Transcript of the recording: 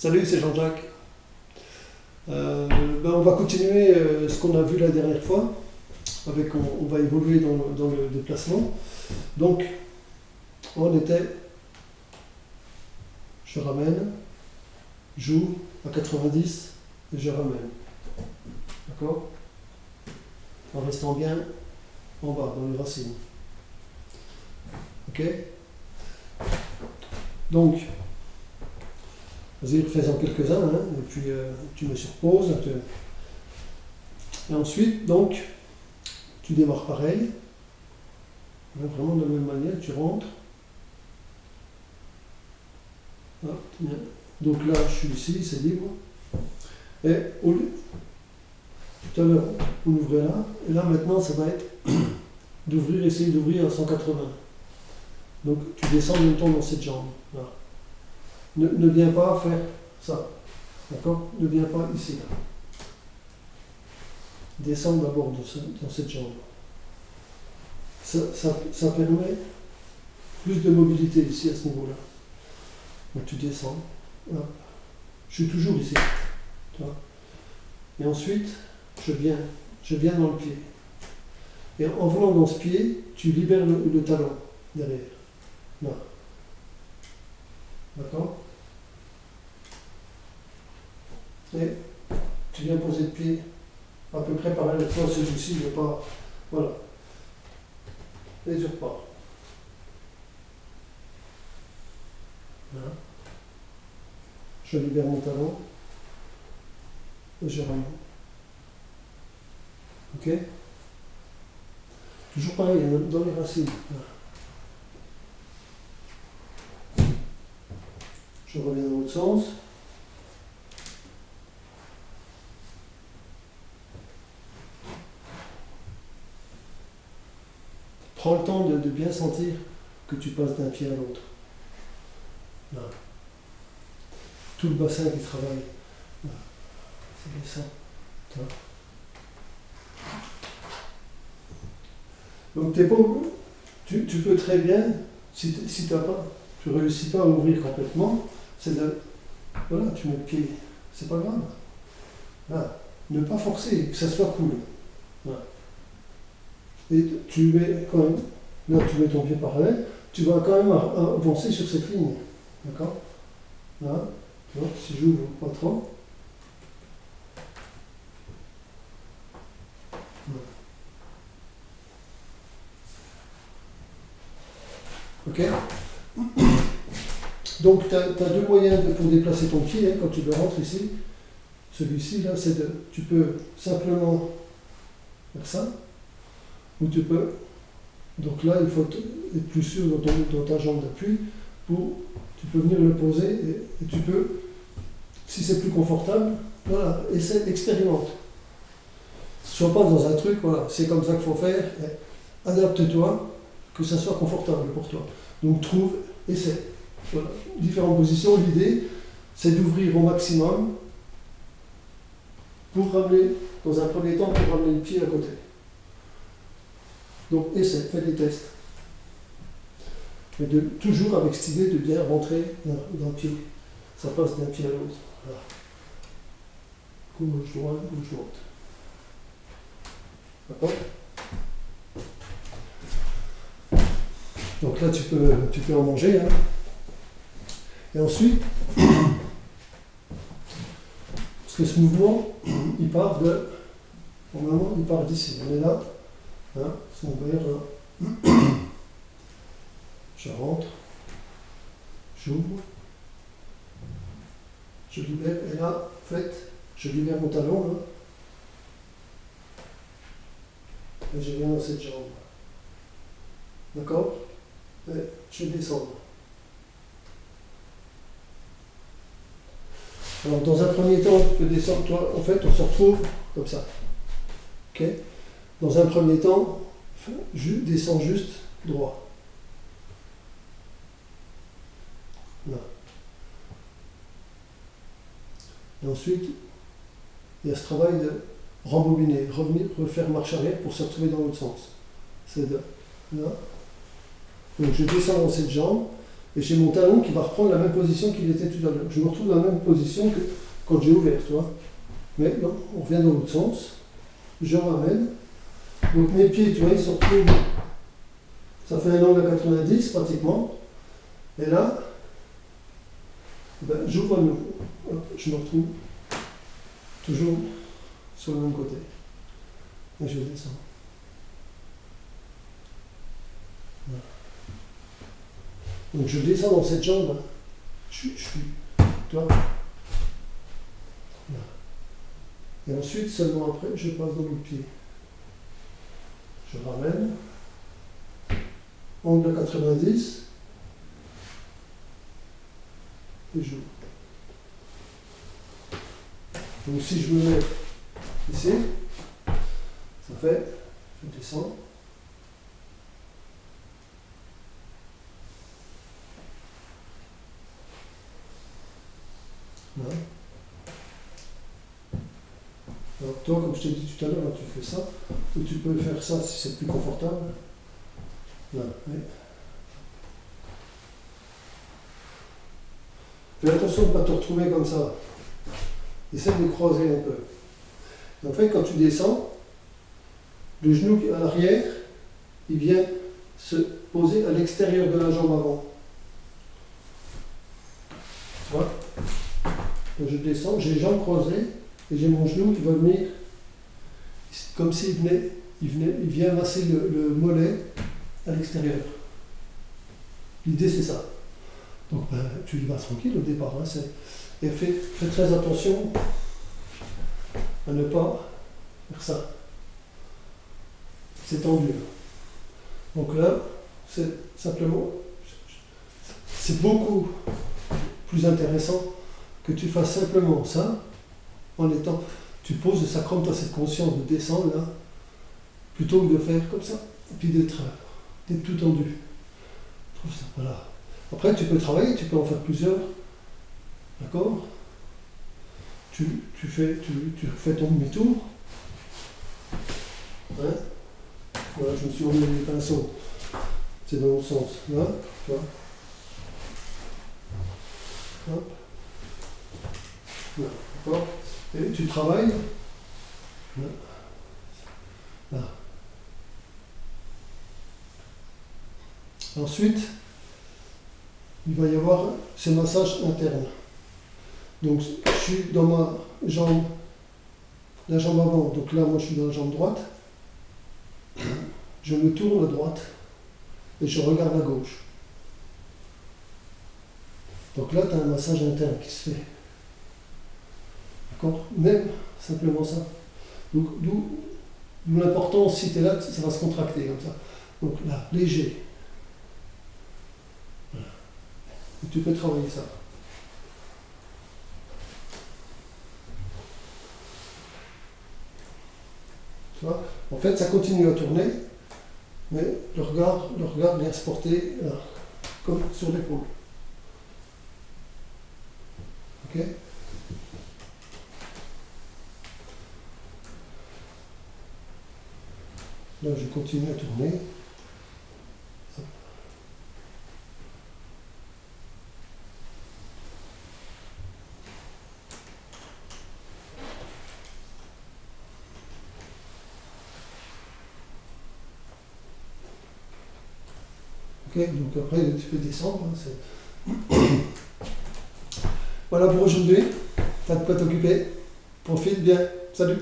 Salut, c'est Jean-Jacques. On va continuer ce qu'on a vu la dernière fois. On va évoluer dans le déplacement. Donc, on était, je ramène, j'ouvre à 90 et je ramène. D'accord? En restant bien en bas, dans les racines. Ok? Donc, vas-y, refais-en quelques-uns, hein, et puis tu me surposes. Et ensuite, donc, tu démarres pareil. Vraiment de la même manière, tu rentres. Hop, donc là, je suis ici, c'est libre. Et tout à l'heure, on ouvrait là. Et là, maintenant, ça va être essayer d'ouvrir à 180. Donc, tu descends en même temps dans cette jambe. Là. Ne viens pas faire ça. D'accord? Ne viens pas ici. Là. Descends d'abord dans cette jambe. Ça permet plus de mobilité ici à ce niveau-là. Donc tu descends. Là. Je suis toujours ici. Et ensuite, je viens dans le pied. Et en venant dans ce pied, tu libères le talon derrière. Là. D'accord? Et tu viens poser le pied à peu près pareil avec toi, celui-ci, il n'est pas. Voilà. Et tu repars. Voilà. Je libère mon talon. Et je ramène. Ok? Toujours pareil, dans les racines. Voilà. Je reviens dans l'autre sens. Prends le temps de bien sentir que tu passes d'un pied à l'autre. Là. Tout le bassin qui travaille. Là. C'est bien ça. Là. Donc t'es pas, tu peux très bien, si tu ne réussis pas à ouvrir complètement, voilà, tu mets le pied, c'est pas grave. Là. Ne pas forcer, que ça soit cool. Là. Et tu mets quand même, là tu mets ton pied parallèle, tu vas quand même avancer sur cette ligne. D'accord? Là, tu vois, si j'ouvre pas trop. Ok? Donc tu as deux moyens pour déplacer ton pied hein, quand tu le rentres ici. Celui-ci, là, tu peux simplement faire ça, ou tu peux. Donc là, il faut être plus sûr dans ta jambe d'appui. Tu peux venir le poser et tu peux, si c'est plus confortable, voilà, expérimente. Sois pas dans un truc, voilà, c'est comme ça qu'il faut faire. Adapte-toi, que ça soit confortable pour toi. Donc trouve, essaie. Voilà, différentes positions. L'idée, c'est d'ouvrir au maximum pour ramener, dans un premier temps, pour ramener le pied à côté. Donc essaie, fais des tests. Mais toujours avec cette idée de bien rentrer dans le pied. Ça passe d'un pied à l'autre. Voilà. Gauche, droite, gauche, droite. D'accord? Donc là, tu peux en manger. Hein. Et ensuite, parce que ce mouvement, il part normalement, il part d'ici. On est là. Hein, si on va là. Je rentre. J'ouvre. Je libère. Et là, en fait, je libère mon talon. Là. Et je viens dans cette jambe. D'accord? Et je descends. Alors, dans un premier temps, tu peux descendre. Toi, en fait, on se retrouve comme ça. Ok? Dans un premier temps, descends juste droit. Là. Et ensuite, il y a ce travail de rembobiner, revenir, refaire marche arrière pour se retrouver dans l'autre sens. C'est là. Donc je descends dans cette jambe, et j'ai mon talon qui va reprendre la même position qu'il était tout à l'heure. Je me retrouve dans la même position que quand j'ai ouvert, tu vois. Mais non, on revient dans l'autre sens. Je ramène. Donc mes pieds, tu vois, ils se retrouvent. Ça fait un angle à 90 pratiquement. Et là, ben, j'ouvre à nouveau. Hop, je me retrouve toujours sur le même côté. Et je descends. Voilà. Donc je descends dans cette jambe. Je suis. Tu vois. Voilà. Et ensuite, seulement après, je passe dans le pied. Je ramène. Angle à 90. Et j'ouvre. Donc si je me mets ici, ça fait, je descends. Là. Alors toi, comme je t'ai dit tout à l'heure, tu fais ça, ou tu peux faire ça si c'est plus confortable. Là, oui. Fais attention de ne pas te retrouver comme ça. Essaie de croiser un peu. Et en fait, quand tu descends, le genou à l'arrière, il vient se poser à l'extérieur de la jambe avant. Tu vois? Donc je descends, j'ai les jambes croisées et j'ai mon genou qui va venir comme s'il il vient masser le mollet à l'extérieur. L'idée c'est ça. Donc ben, tu y vas tranquille au départ. Hein, et fais très attention à ne pas faire ça. C'est tendu. Donc là, c'est simplement, c'est beaucoup plus intéressant que tu fasses simplement ça en étant, tu poses le sacrum, tu as cette conscience de descendre là, plutôt que de faire comme ça, et puis d'être tout tendu. Je trouve ça, voilà. Après, tu peux travailler, tu peux en faire plusieurs, d'accord? Tu fais ton demi-tour. Hein? Voilà, je me suis remis les pinceaux. C'est dans l'autre sens. Là, tu vois. Hop. Là, d'accord? Et tu travailles. Là. Là. Ensuite, il va y avoir ce massage interne. Donc, je suis dans ma jambe, la jambe avant. Donc là, moi, je suis dans la jambe droite. Je me tourne à droite et je regarde à gauche. Donc là, tu as un massage interne qui se fait. D'accord? Même simplement ça. Donc, d'où l'importance, si tu es là, ça va se contracter comme ça. Donc là, léger. Voilà. Et tu peux travailler ça. Tu vois? En fait, ça continue à tourner, mais le regard vient se porter là, comme sur l'épaule. Ok? Là, je continue à tourner. Ok, donc après, tu peux descendre. Hein, voilà pour aujourd'hui. T'as de quoi t'occuper. Profite bien. Salut.